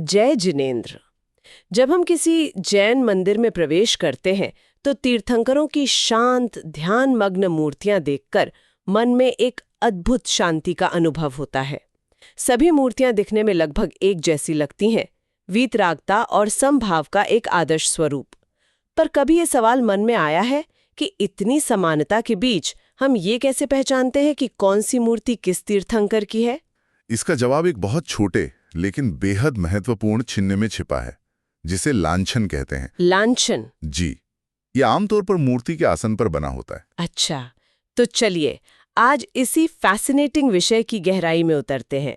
जय जिनेंद्र। जब हम किसी जैन मंदिर में प्रवेश करते हैं तो तीर्थंकरों की शांत ध्यानमग्न मूर्तियां देखकर मन में एक अद्भुत शांति का अनुभव होता है। सभी मूर्तियां दिखने में लगभग एक जैसी लगती हैं, वीतरागता और समभाव का एक आदर्श स्वरूप। पर कभी ये सवाल मन में आया है कि इतनी समानता के बीच हम ये कैसे पहचानते हैं कि कौन सी मूर्ति किस तीर्थंकर की है? इसका जवाब एक बहुत छोटे लेकिन बेहद महत्वपूर्ण चिन्ह में छिपा है, जिसे लांछन कहते हैं। लांछन? जी, ये आमतौर पर मूर्ति के आसन पर बना होता है। अच्छा, तो चलिए आज इसी फैसिनेटिंग विषय की गहराई में उतरते हैं।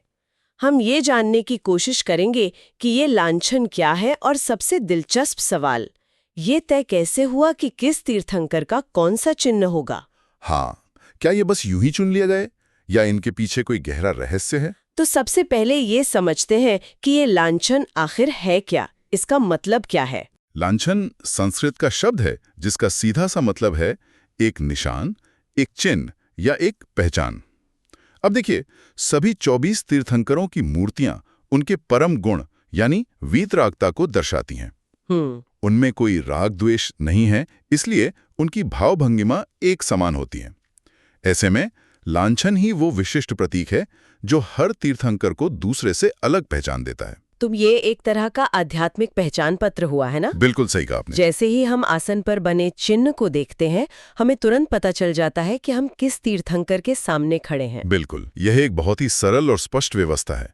हम ये जानने की कोशिश करेंगे कि ये लांछन क्या है और सबसे दिलचस्प सवाल, ये तय कैसे हुआ कि किस तीर्थंकर का कौन सा चिन्ह होगा? हाँ, क्या ये बस यूं ही चुन लिया गया या इनके पीछे कोई गहरा रहस्य है? तो सबसे पहले ये समझते हैं कि ये लांछन आखिर है क्या, इसका मतलब क्या है? लांछन संस्कृत का शब्द है जिसका सीधा सा मतलब है एक निशान, एक चिन्ह या एक पहचान। अब देखिए, सभी 24 तीर्थंकरों की मूर्तियां उनके परम गुण यानी वीतरागता को दर्शाती हैं। उनमें कोई राग द्वेष नहीं है, इसलिए उनकी भावभंगिमा एक समान होती है। ऐसे में लांछन ही वो विशिष्ट प्रतीक है जो हर तीर्थंकर को दूसरे से अलग पहचान देता है। तो ये एक तरह का आध्यात्मिक पहचान पत्र हुआ है ना? बिल्कुल सही कहा आपने। जैसे ही हम आसन पर बने चिन्ह को देखते हैं, हमें तुरंत पता चल जाता है कि हम किस तीर्थंकर के सामने खड़े हैं। बिल्कुल, यह एक बहुत ही सरल और स्पष्ट व्यवस्था है।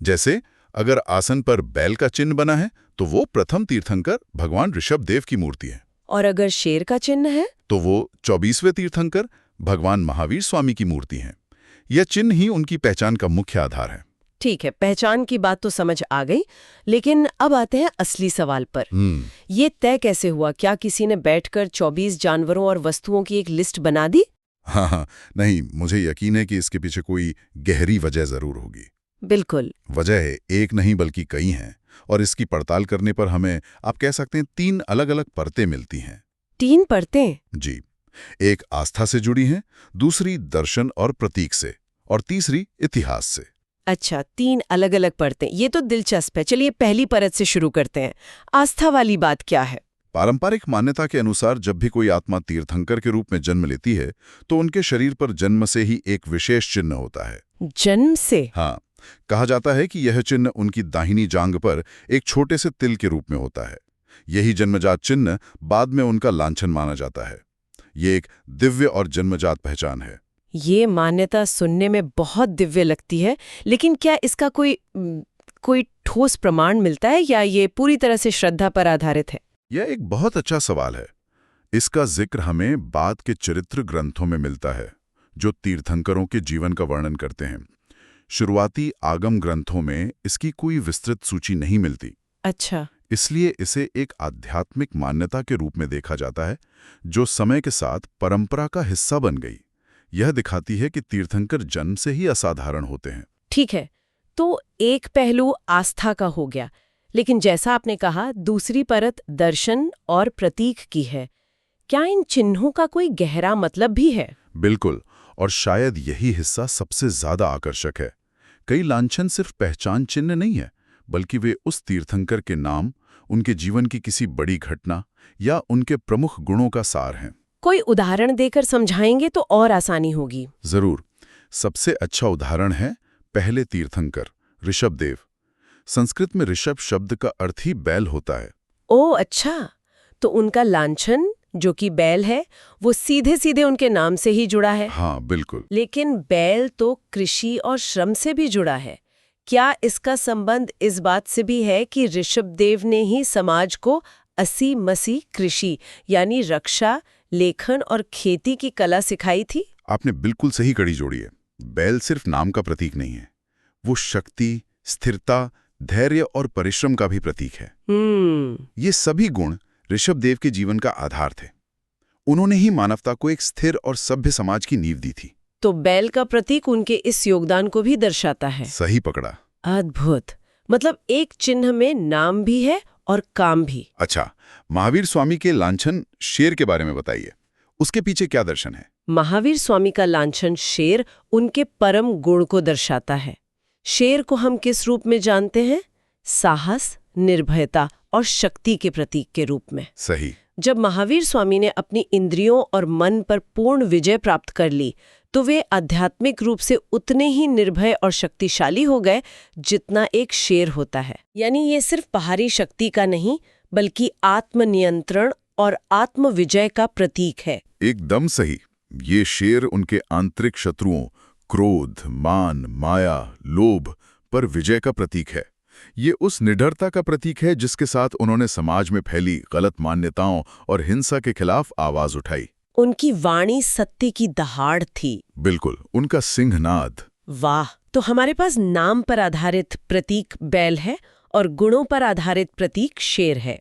जैसे अगर आसन पर बैल का चिन्ह बना है तो वो प्रथम तीर्थंकर भगवान ऋषभदेव की मूर्ति है, और अगर शेर का चिन्ह है तो वो 24वें तीर्थंकर भगवान महावीर स्वामी की मूर्ति है। यह चिन्ह ही उनकी पहचान का मुख्य आधार है। ठीक है, पहचान की बात तो समझ आ गई, लेकिन अब आते हैं असली सवाल पर। ये तय कैसे हुआ? क्या किसी ने बैठकर 24 जानवरों और वस्तुओं की एक लिस्ट बना दी? हाँ, नहीं, मुझे यकीन है कि इसके पीछे कोई गहरी वजह जरूर होगी। बिल्कुल। वजह एक नहीं बल्कि कई हैं, और इसकी पड़ताल करने पर हमें, आप कह सकते हैं, 3 अलग-अलग परतें मिलती हैं। 3 परतें? जी, एक आस्था से जुड़ी हैं, दूसरी दर्शन और प्रतीक से, और तीसरी इतिहास से। अच्छा, 3 अलग-अलग परतें, ये तो दिलचस्प है। चलिए पहली परत से शुरू करते हैं। आस्था वाली बात क्या है? पारंपरिक मान्यता के अनुसार जब भी कोई आत्मा तीर्थंकर के रूप में जन्म लेती है तो उनके शरीर पर जन्म से ही एक विशेष चिन्ह होता है। जन्म से? हाँ, कहा जाता है कि यह चिन्ह उनकी दाहिनी जांघ पर एक छोटे से तिल के रूप में होता है। यही जन्मजात चिन्ह बाद में उनका लांछन माना जाता है। ये एक दिव्य और जन्मजात पहचान है। ये मान्यता सुनने में बहुत दिव्य लगती है, लेकिन क्या इसका कोई ठोस प्रमाण मिलता है या ये पूरी तरह से श्रद्धा पर आधारित है? यह एक बहुत अच्छा सवाल है। इसका जिक्र हमें बाद के चरित्र ग्रंथों में मिलता है जो तीर्थंकरों के जीवन का वर्णन करते हैं। शुरुआती आगम ग्रंथों में इसकी कोई विस्तृत सूची नहीं मिलती। अच्छा। इसलिए इसे एक आध्यात्मिक मान्यता के रूप में देखा जाता है जो समय के साथ परंपरा का हिस्सा बन गई। यह दिखाती है कि तीर्थंकर जन्म से ही असाधारण होते हैं। ठीक है, तो एक पहलू आस्था का हो गया, लेकिन जैसा आपने कहा दूसरी परत दर्शन और प्रतीक की है। क्या इन चिन्हों का कोई गहरा मतलब भी है? बिल्कुल, और शायद यही हिस्सा सबसे ज्यादा आकर्षक है। कई लांछन सिर्फ पहचान चिन्ह नहीं है, बल्कि वे उस तीर्थंकर के नाम, उनके जीवन की किसी बड़ी घटना या उनके प्रमुख गुणों का सार हैं। कोई उदाहरण देकर समझाएंगे तो और आसानी होगी। जरूर। सबसे अच्छा उदाहरण है पहले तीर्थंकर ऋषभदेव। संस्कृत में ऋषभ शब्द का अर्थ ही बैल होता है। ओह अच्छा, तो उनका लांछन जो कि बैल है वो सीधे सीधे उनके नाम से ही जुड़ा है। हाँ, बिल्कुल। लेकिन बैल तो कृषि और श्रम से भी जुड़ा है। क्या इसका संबंध इस बात से भी है कि ऋषभदेव ने ही समाज को अस्सी मसी कृषि यानी रक्षा, लेखन और खेती की कला सिखाई थी? आपने बिल्कुल सही कड़ी जोड़ी है। बैल सिर्फ नाम का प्रतीक नहीं है, वो शक्ति, स्थिरता, धैर्य और परिश्रम का भी प्रतीक है। ये सभी गुण ऋषभदेव के जीवन का आधार थे। उन्होंने ही मानवता को एक स्थिर और सभ्य समाज की नींव दी थी। तो बैल का प्रतीक उनके इस योगदान को भी दर्शाता है। सही पकड़ा। अद्भुत। मतलब एक चिन्ह में नाम भी है और काम भी। अच्छा, महावीर स्वामी के लांछन शेर के बारे में बताइए। उसके पीछे क्या दर्शन है? महावीर स्वामी का लांछन शेर उनके परम गुण को दर्शाता है। शेर को हम किस रूप में जानते हैं? साहस, निर्भयता और शक्ति के प्रतीक के रूप में। सही। जब महावीर स्वामी ने अपनी इंद्रियों और मन पर पूर्ण विजय प्राप्त कर ली तो वे आध्यात्मिक रूप से उतने ही निर्भय और शक्तिशाली हो गए जितना एक शेर होता है। यानी ये सिर्फ बाहरी शक्ति का नहीं बल्कि आत्मनियंत्रण और आत्मविजय का प्रतीक है। एकदम सही। ये शेर उनके आंतरिक शत्रुओं क्रोध, मान, माया, लोभ पर विजय का प्रतीक है। ये उस निडरता का प्रतीक है जिसके साथ उन्होंने समाज में फैली गलत मान्यताओं और हिंसा के खिलाफ आवाज उठाई। उनकी वाणी सत्य की दहाड़ थी। बिल्कुल, उनका सिंहनाद। वाह! तो हमारे पास नाम पर आधारित प्रतीक बैल है और गुणों पर आधारित प्रतीक शेर है।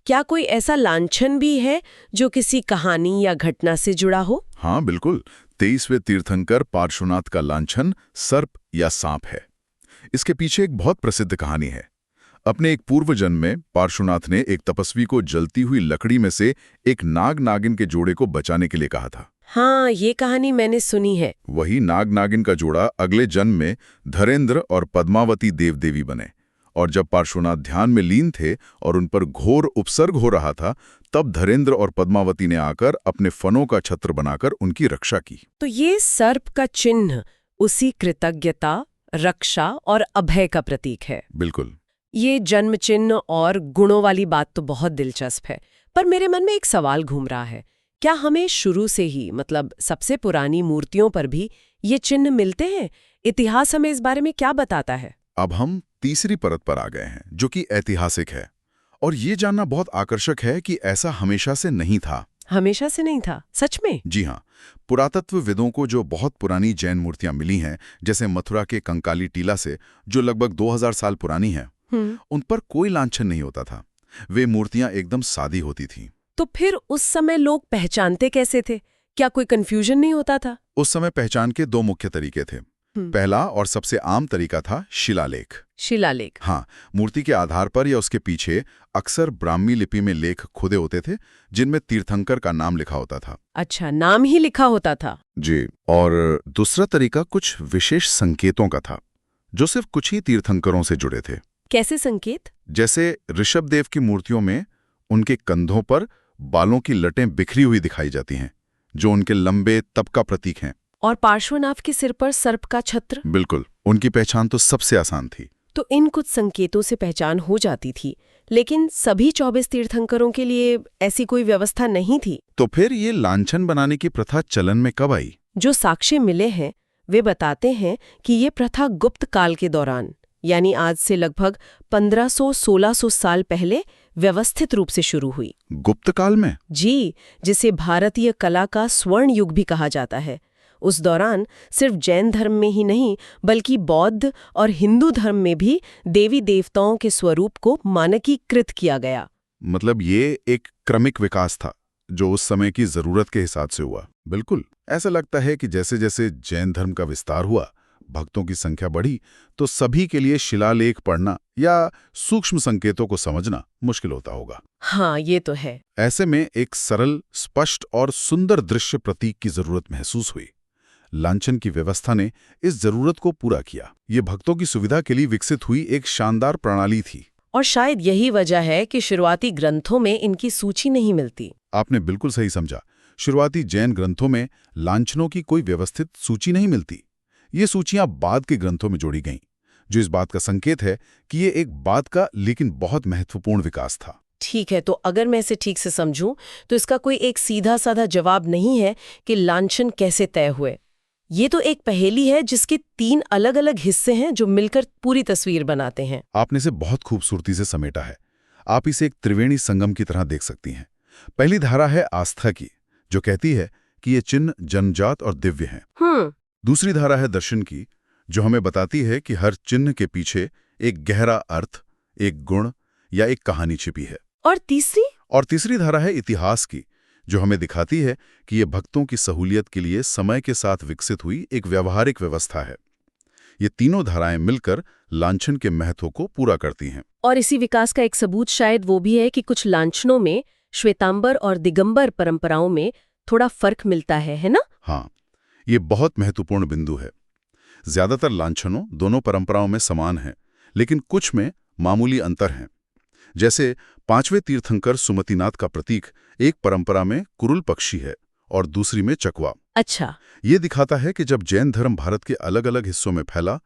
क्या कोई ऐसा लांछन भी है जो किसी कहानी या घटना से जुड़ा हो? हाँ बिल्कुल। 23वें तीर्थंकर पार्श्वनाथ का लांछन सर्प या सांप है। इसके पीछे एक बहुत प्रसिद्ध कहानी है। अपने एक पूर्व जन्म में पार्श्वनाथ ने एक तपस्वी को जलती हुई लकड़ी में से एक नाग नागिन के जोड़े को बचाने के लिए कहा था। हाँ, ये कहानी मैंने सुनी है। वही नाग नागिन का जोड़ा अगले जन्म में धरेंद्र और पद्मावती देव देवी बने, और जब पार्श्वनाथ ध्यान में लीन थे और उन पर घोर उपसर्ग हो रहा था, तब धरेंद्र और पद्मावती ने आकर अपने फनों का छत्र बनाकर उनकी रक्षा की। तो ये सर्प का चिन्ह उसी कृतज्ञता, रक्षा और अभय का प्रतीक है। बिल्कुल। ये जन्म चिन्ह और गुणों वाली बात तो बहुत दिलचस्प है, पर मेरे मन में एक सवाल घूम रहा है। क्या हमें शुरू से ही, मतलब सबसे पुरानी मूर्तियों पर भी ये चिन्ह मिलते हैं? इतिहास हमें इस बारे में क्या बताता है? अब हम तीसरी परत पर आ गए हैं, जो कि ऐतिहासिक है। और ये जानना बहुत आकर्षक है कि ऐसा हमेशा से नहीं था। हमेशा से नहीं था? सच में? जी हाँ। पुरातत्वविदों को जो बहुत पुरानी जैन मूर्तियां मिली हैं, जैसे मथुरा के कंकाली टीला से, जो लगभग 2000 साल पुरानी है, उन पर कोई लांछन नहीं होता था। वे मूर्तियां एकदम सादी होती थीं। तो फिर उस समय लोग पहचानते कैसे थे? क्या कोई कंफ्यूजन नहीं होता था? उस समय पहचान के दो मुख्य तरीके थे। पहला और सबसे आम तरीका था शिलालेख। शिलालेख? हाँ, मूर्ति के आधार पर या उसके पीछे अक्सर ब्राह्मी लिपि में लेख खुदे होते थे, जिनमें तीर्थंकर का नाम लिखा होता था। अच्छा, नाम ही लिखा होता था? जी। और दूसरा तरीका कुछ विशेष संकेतों का था, जो सिर्फ कुछ ही तीर्थंकरों से जुड़े थे। कैसे संकेत? जैसे ऋषभदेव की मूर्तियों में उनके कंधों पर बालों की लटें बिखरी हुई दिखाई जाती हैं, जो उनके लंबे तप का प्रतीक हैं। और पार्श्वनाथ के सिर पर सर्प का छत्र? बिल्कुल, उनकी पहचान तो सबसे आसान थी। तो इन कुछ संकेतों से पहचान हो जाती थी, लेकिन सभी 24 तीर्थंकरों के लिए ऐसी कोई व्यवस्था नहीं थी। तो फिर ये लांछन बनाने की प्रथा चलन में कब आई? जो साक्ष्य मिले हैं वे बताते हैं कि ये प्रथा गुप्त काल के दौरान, यानी आज से लगभग 1500-1600 साल पहले व्यवस्थित रूप से शुरू हुई। गुप्त काल में? जी, जिसे भारतीय कला का स्वर्ण युग भी कहा जाता है। उस दौरान सिर्फ जैन धर्म में ही नहीं बल्कि बौद्ध और हिंदू धर्म में भी देवी देवताओं के स्वरूप को मानकीकृत किया गया। मतलब ये एक क्रमिक विकास था जो उस समय की जरूरत के हिसाब से हुआ। बिल्कुल, ऐसा लगता है कि जैसे जैसे जैन धर्म का विस्तार हुआ, भक्तों की संख्या बढ़ी, तो सभी के लिए शिलालेख पढ़ना या सूक्ष्म संकेतों को समझना मुश्किल होता होगा। हाँ, ये तो है। ऐसे में एक सरल, स्पष्ट और सुंदर दृश्य प्रतीक की जरूरत महसूस हुई। लांछन की व्यवस्था ने इस जरूरत को पूरा किया। ये भक्तों की सुविधा के लिए विकसित हुई एक शानदार प्रणाली थी। और शायद यही वजह है कि शुरुआती ग्रंथों में इनकी सूची नहीं मिलती। आपने बिल्कुल सही समझा। शुरुआती जैन ग्रंथों में लांछनों की कोई व्यवस्थित सूची नहीं मिलती। ये सूचियां बाद के ग्रंथों में जोड़ी गईं, जो इस बात का संकेत है कि ये एक बाद का लेकिन बहुत महत्वपूर्ण विकास था। ठीक है, तो अगर मैं इसे ठीक से समझूं तो इसका कोई एक सीधा साधा जवाब नहीं है कि लांछन कैसे तय हुए। ये तो एक पहेली है जिसके 3 अलग अलग हिस्से हैं जो मिलकर पूरी तस्वीर बनाते हैं। आपने इसे बहुत खूबसूरती से समेटा है। आप इसे एक त्रिवेणी संगम की तरह देख सकती हैं। पहली धारा है आस्था की, जो कहती है कि ये चिन्ह जन्मजात और दिव्य हैं। दूसरी धारा है दर्शन की, जो हमें बताती है कि हर चिन्ह के पीछे एक गहरा अर्थ, एक गुण या एक कहानी छिपी है। और तीसरी धारा है इतिहास की, जो हमें दिखाती है कि ये भक्तों की सहूलियत के लिए समय के साथ विकसित हुई एक व्यावहारिक व्यवस्था है। ये तीनों धाराएं मिलकर लांछन के महत्व को पूरा करती हैं। और इसी विकास का एक सबूत शायद वो भी है कि कुछ लांछनों में श्वेतांबर और दिगंबर परंपराओं में थोड़ा फर्क मिलता है ना? हाँ, ये बहुत महत्वपूर्ण बिंदु है। ज्यादातर लांछनों दोनों परंपराओं में समान हैं, लेकिन कुछ में मामूली अंतर हैं। जैसे 5वें तीर्थंकर सुमतिनाथ का प्रतीक एक परंपरा में कुरुल पक्षी है और दूसरी में चकवा। अच्छा। ये दिखाता है कि जब जैन धर्म भारत के अलग अलग हिस्सों में फैला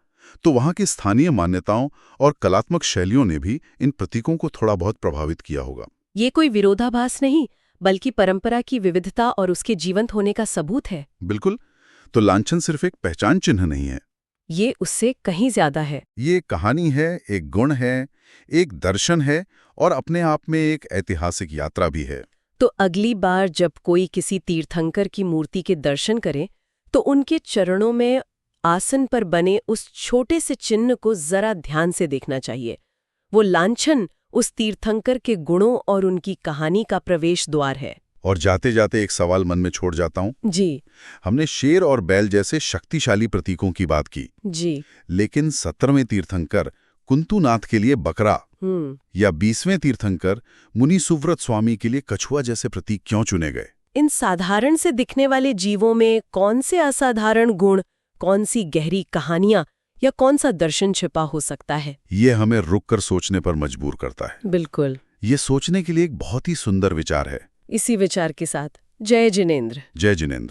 तो वहाँ की स्थानीय मान्यताओं और कलात्मक शैलियों ने भी इन प्रतीकों को थोड़ा बहुत प्रभावित किया होगा। ये कोई विरोधाभास नहीं, बल्कि परंपरा की विविधता और उसके जीवंत होने का सबूत है। बिल्कुल। तो लांछन सिर्फ एक पहचान चिन्ह नहीं है, ये उससे कहीं ज्यादा है। ये एक कहानी है, एक गुण है, एक दर्शन है और अपने आप में एक ऐतिहासिक यात्रा भी है। तो अगली बार जब कोई किसी तीर्थंकर की मूर्ति के दर्शन करे तो उनके चरणों में आसन पर बने उस छोटे से चिन्ह को जरा ध्यान से देखना चाहिए। वो लांछन उस तीर्थंकर के गुणों और उनकी कहानी का प्रवेश द्वार है। और जाते जाते एक सवाल मन में छोड़ जाता हूँ। जी। हमने शेर और बैल जैसे शक्तिशाली प्रतीकों की बात की, जी। लेकिन 17वें तीर्थंकर कुंतुनाथ के लिए बकरा या 20वें तीर्थंकर मुनि सुव्रत स्वामी के लिए कछुआ जैसे प्रतीक क्यों चुने गए? इन साधारण से दिखने वाले जीवों में कौन से असाधारण गुण, कौन सी गहरी कहानियां या कौन सा दर्शन छिपा हो सकता है? ये हमें रुककर सोचने पर मजबूर करता है। बिल्कुल। ये सोचने के लिए एक बहुत ही सुंदर विचार है। इसी विचार के साथ जय जिनेंद्र। जय जिनेंद्र।